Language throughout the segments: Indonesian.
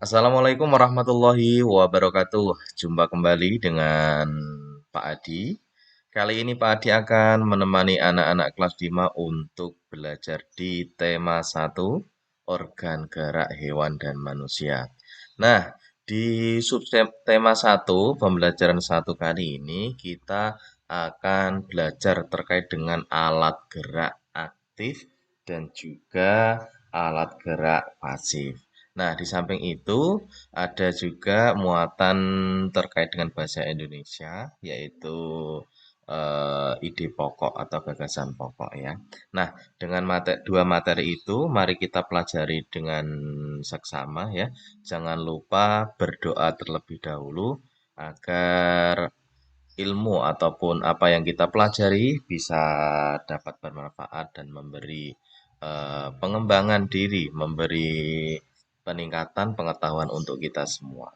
Assalamualaikum warahmatullahi wabarakatuh. Jumpa kembali dengan Pak Adi. Kali ini Pak Adi akan menemani anak-anak kelas 5 untuk belajar di tema 1, organ gerak hewan dan manusia. Nah, di subtema 1, pembelajaran 1 kali ini kita akan belajar terkait dengan alat gerak aktif dan juga alat gerak pasif. Nah, di samping itu ada juga muatan terkait dengan bahasa Indonesia, yaitu ide pokok atau gagasan pokok ya. Nah, dengan dua materi itu, mari kita pelajari dengan seksama ya. Jangan lupa berdoa terlebih dahulu agar ilmu ataupun apa yang kita pelajari bisa dapat bermanfaat dan memberi pengembangan diri, memberi peningkatan pengetahuan untuk kita semua.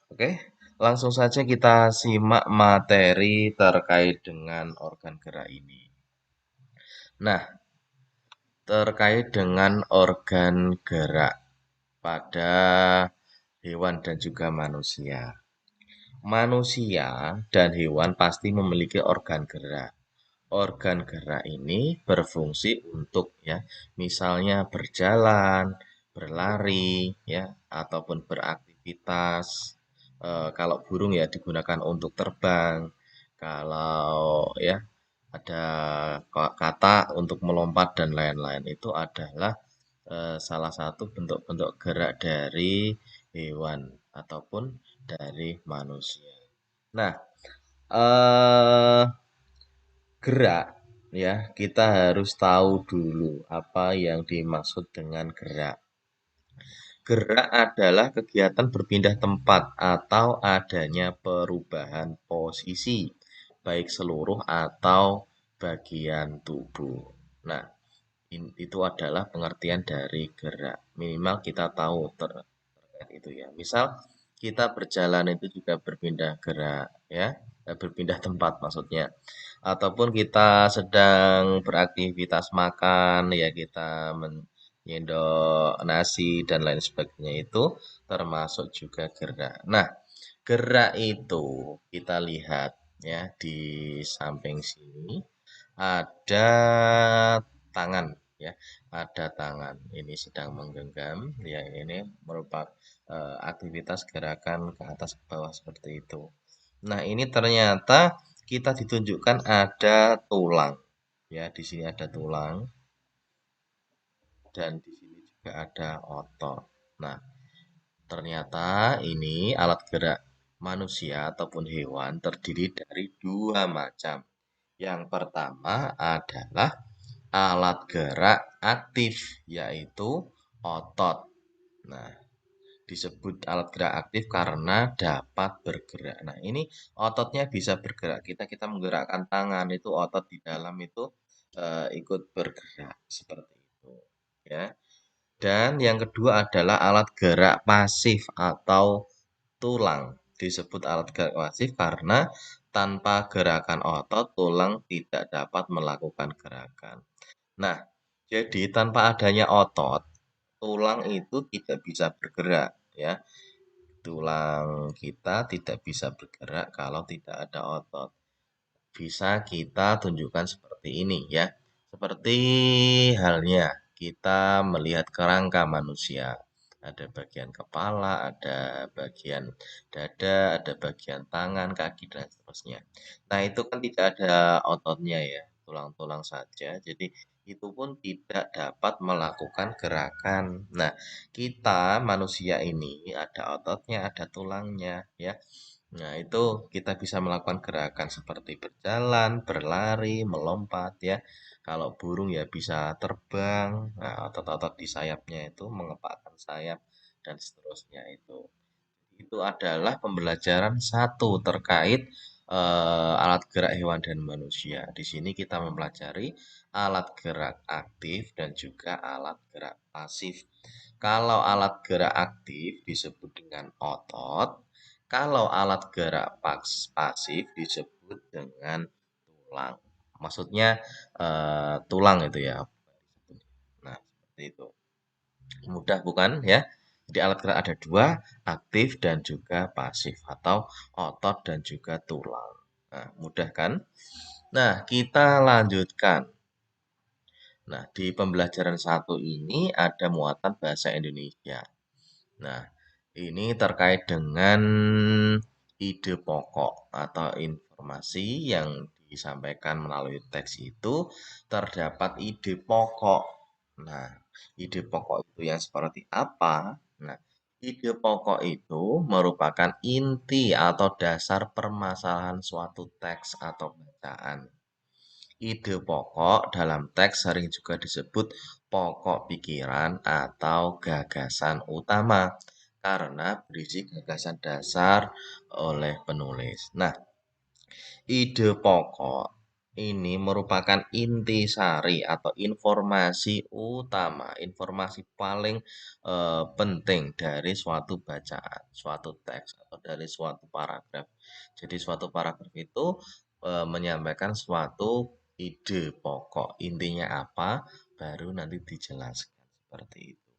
Oke, langsung saja kita simak materi terkait dengan organ gerak ini. Nah, terkait dengan organ gerak pada hewan dan juga manusia. Manusia dan hewan pasti memiliki organ gerak. Organ gerak ini berfungsi untuk ya, misalnya berjalan, berlari, ya, ataupun beraktivitas. Kalau burung ya digunakan untuk terbang. Kalau ya ada kata untuk melompat dan lain-lain itu adalah salah satu bentuk-bentuk gerak dari hewan ataupun dari manusia. Nah, eh gerak ya, kita harus tahu dulu apa yang dimaksud dengan gerak. Gerak adalah kegiatan berpindah tempat atau adanya perubahan posisi, baik seluruh atau bagian tubuh. Nah, itu adalah pengertian dari gerak. Minimal kita tahu terkait itu ya. Misal kita berjalan itu juga berpindah gerak ya, berpindah tempat maksudnya. Ataupun kita sedang beraktivitas makan ya kita menyendok nasi dan lain sebagainya itu termasuk juga gerak. Nah, gerak itu kita lihat ya di samping sini ada tangan ya, ada tangan. Ini sedang menggenggam, ya ini merupakan aktivitas gerakan ke atas ke bawah seperti itu. Nah, ini ternyata kita ditunjukkan ada tulang. Ya, di sini ada tulang dan di sini juga ada otot. Nah, ternyata ini alat gerak manusia ataupun hewan terdiri dari dua macam. Yang pertama adalah alat gerak aktif, yaitu otot. Nah, disebut alat gerak aktif karena dapat bergerak. Nah, ini ototnya bisa bergerak. Kita menggerakkan tangan itu otot di dalam itu ikut bergerak seperti itu, ya. Dan yang kedua adalah alat gerak pasif atau tulang. Disebut alat gerak pasif karena tanpa gerakan otot, tulang tidak dapat melakukan gerakan. Nah, jadi tanpa adanya otot, tulang itu tidak bisa bergerak ya. Tulang kita tidak bisa bergerak kalau tidak ada otot. Bisa kita tunjukkan seperti ini ya. Seperti halnya kita melihat kerangka manusia. Ada bagian kepala, ada bagian dada, ada bagian tangan, kaki, dan seterusnya. Nah, itu kan tidak ada ototnya ya, tulang-tulang saja. Jadi, itu pun tidak dapat melakukan gerakan. Nah, kita manusia ini ada ototnya, ada tulangnya ya. Nah, itu kita bisa melakukan gerakan seperti berjalan, berlari, melompat ya. Kalau burung ya bisa terbang, nah otot-otot di sayapnya itu mengepakkan sayap dan seterusnya itu. Itu adalah pembelajaran satu terkait alat gerak hewan dan manusia. Di sini kita mempelajari alat gerak aktif dan juga alat gerak pasif. Kalau alat gerak aktif disebut dengan otot, kalau alat gerak pasif disebut dengan tulang. Maksudnya tulang itu ya. Nah, seperti itu. Mudah bukan ya? Jadi alat gerak ada dua, aktif dan juga pasif atau otot dan juga tulang. Nah, mudah kan? Nah, kita lanjutkan. Nah, di pembelajaran satu ini ada muatan bahasa Indonesia. Nah, ini terkait dengan ide pokok atau informasi yang disampaikan melalui teks itu terdapat ide pokok. Nah, ide pokok itu yang seperti apa? Nah, ide pokok itu merupakan inti atau dasar permasalahan suatu teks atau bacaan. Ide pokok dalam teks sering juga disebut pokok pikiran atau gagasan utama karena berisi gagasan dasar oleh penulis. Nah, ide pokok ini merupakan inti sari atau informasi utama, informasi paling penting dari suatu bacaan, suatu teks atau dari suatu paragraf. Jadi suatu paragraf itu menyampaikan suatu ide pokok, intinya apa, baru nanti dijelaskan seperti itu.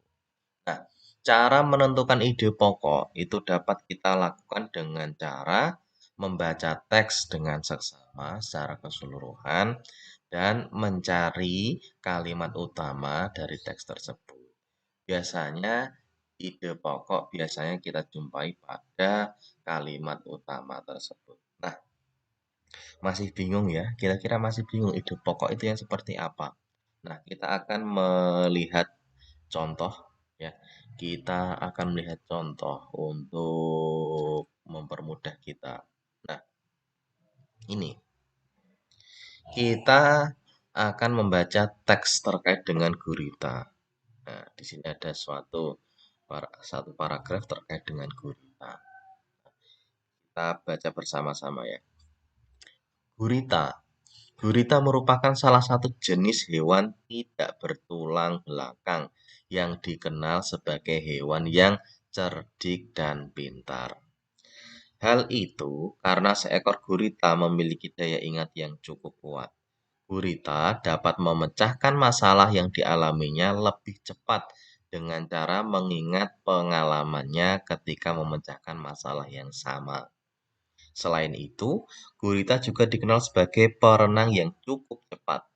Nah, cara menentukan ide pokok itu dapat kita lakukan dengan cara membaca teks dengan seksama secara keseluruhan dan mencari kalimat utama dari teks tersebut. Biasanya ide pokok biasanya kita jumpai pada kalimat utama tersebut. Nah, masih bingung ya? Kira-kira masih bingung ide pokok itu yang seperti apa? Nah, kita akan melihat contoh ya. Kita akan melihat contoh untuk mempermudah kita. Nah, ini kita akan membaca teks terkait dengan gurita. Nah, di sini ada satu paragraf terkait dengan gurita. Kita baca bersama-sama ya. Gurita. Gurita merupakan salah satu jenis hewan tidak bertulang belakang yang dikenal sebagai hewan yang cerdik dan pintar. Hal itu karena seekor gurita memiliki daya ingat yang cukup kuat. Gurita dapat memecahkan masalah yang dialaminya lebih cepat dengan cara mengingat pengalamannya ketika memecahkan masalah yang sama. Selain itu, gurita juga dikenal sebagai perenang yang cukup cepat.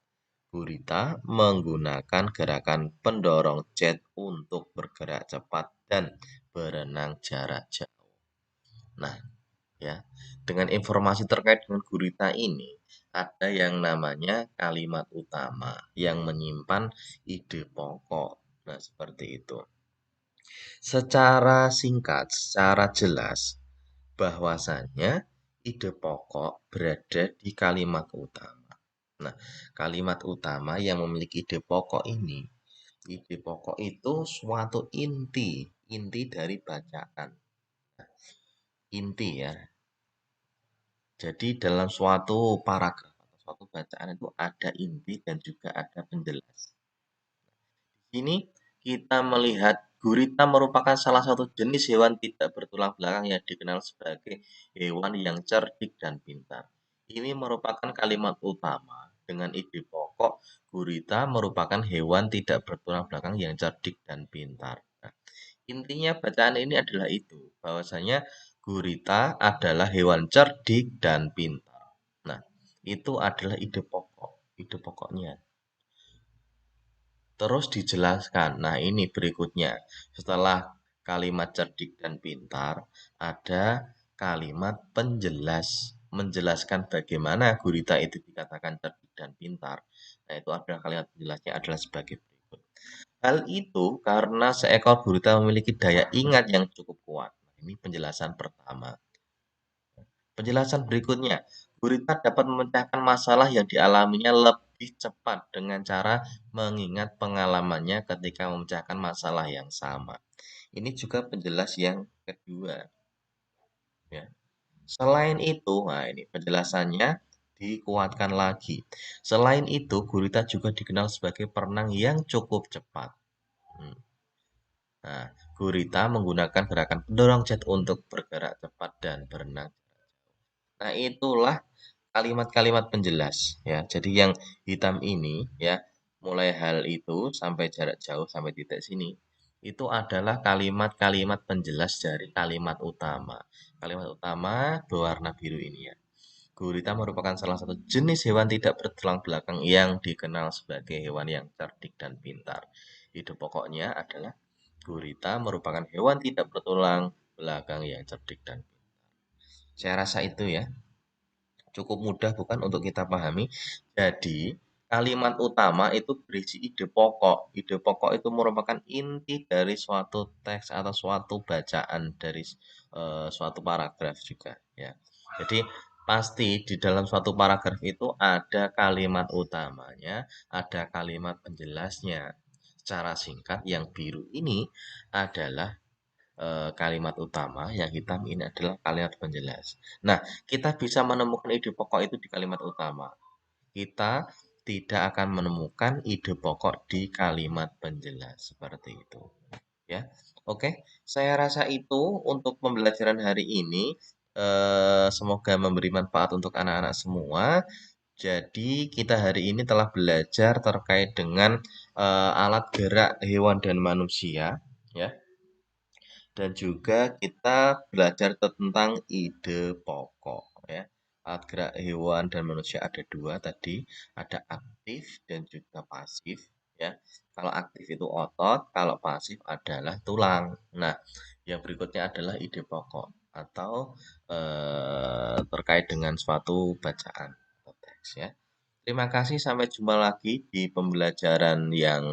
Gurita menggunakan gerakan pendorong jet untuk bergerak cepat dan berenang jarak jauh. Nah, ya, dengan informasi terkait dengan gurita ini, ada yang namanya kalimat utama yang menyimpan ide pokok. Nah, seperti itu. Secara singkat, secara jelas, bahwasanya ide pokok berada di kalimat utama. Nah, kalimat utama yang memiliki ide pokok ini, ide pokok itu suatu inti, inti dari bacaan. Inti ya. Jadi dalam suatu paragraf atau suatu bacaan itu ada inti dan juga ada penjelas. Ini kita melihat gurita merupakan salah satu jenis hewan tidak bertulang belakang yang dikenal sebagai hewan yang cerdik dan pintar. Ini merupakan kalimat utama dengan ide pokok gurita merupakan hewan tidak bertulang belakang yang cerdik dan pintar. Nah, intinya bacaan ini adalah itu, bahwasanya gurita adalah hewan cerdik dan pintar. Nah, itu adalah ide pokoknya. Terus dijelaskan. Nah, ini berikutnya. Setelah kalimat cerdik dan pintar, ada kalimat penjelas. Menjelaskan bagaimana gurita itu dikatakan cerdik dan pintar. Nah, itu adalah kalimat penjelasnya adalah sebagai berikut. Hal itu karena seekor gurita memiliki daya ingat yang cukup kuat. Nah, ini penjelasan pertama. Penjelasan berikutnya, gurita dapat memecahkan masalah yang dialaminya lebih cepat dengan cara mengingat pengalamannya ketika memecahkan masalah yang sama. Ini juga penjelas yang kedua, ya. Selain itu, nah ini penjelasannya dikuatkan lagi. Selain itu, gurita juga dikenal sebagai perenang yang cukup cepat. Hmm. Nah, gurita menggunakan gerakan pendorong jet untuk bergerak cepat dan berenang. Nah, itulah kalimat-kalimat penjelas ya. Jadi yang hitam ini ya, mulai hal itu sampai jarak jauh sampai titik sini. itu adalah kalimat-kalimat penjelas dari kalimat utama. Kalimat utama berwarna biru ini ya. Gurita merupakan salah satu jenis hewan tidak bertulang belakang yang dikenal sebagai hewan yang cerdik dan pintar. Ide pokoknya adalah gurita merupakan hewan tidak bertulang belakang yang cerdik dan pintar. Saya rasa itu ya cukup mudah bukan untuk kita pahami. Jadi, kalimat utama itu berisi ide pokok. Ide pokok itu merupakan inti dari suatu teks atau suatu bacaan dari suatu paragraf juga ya. Jadi, pasti di dalam suatu paragraf itu ada kalimat utamanya, ada kalimat penjelasnya. Secara singkat, yang biru ini adalah kalimat utama, yang hitam ini adalah kalimat penjelas. Nah, kita bisa menemukan ide pokok itu di kalimat utama. Kita tidak akan menemukan ide pokok di kalimat penjelas seperti itu. Ya, oke. Saya rasa itu untuk pembelajaran hari ini. Semoga memberi manfaat untuk anak-anak semua. Jadi kita hari ini telah belajar terkait dengan alat gerak hewan dan manusia, ya. Dan juga kita belajar tentang ide pokok ya. Alat gerak hewan dan manusia ada dua tadi, ada aktif dan juga pasif ya. Kalau aktif itu otot, kalau pasif adalah tulang. Nah, yang berikutnya adalah ide pokok atau terkait dengan suatu bacaan atau teks ya. Terima kasih, sampai jumpa lagi di pembelajaran yang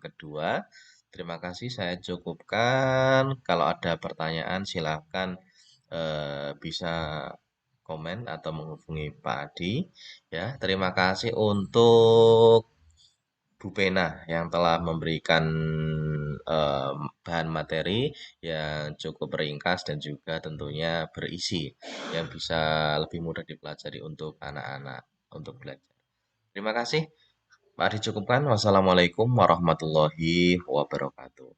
kedua. Terima kasih, saya cukupkan. Kalau ada pertanyaan silakan bisa komen atau menghubungi Pak Adi. Ya, terima kasih untuk Bu Pena yang telah memberikan bahan materi yang cukup ringkas dan juga tentunya berisi yang bisa lebih mudah dipelajari untuk anak-anak untuk belajar. Terima kasih. Pak dicukupkan. Wassalamualaikum warahmatullahi wabarakatuh.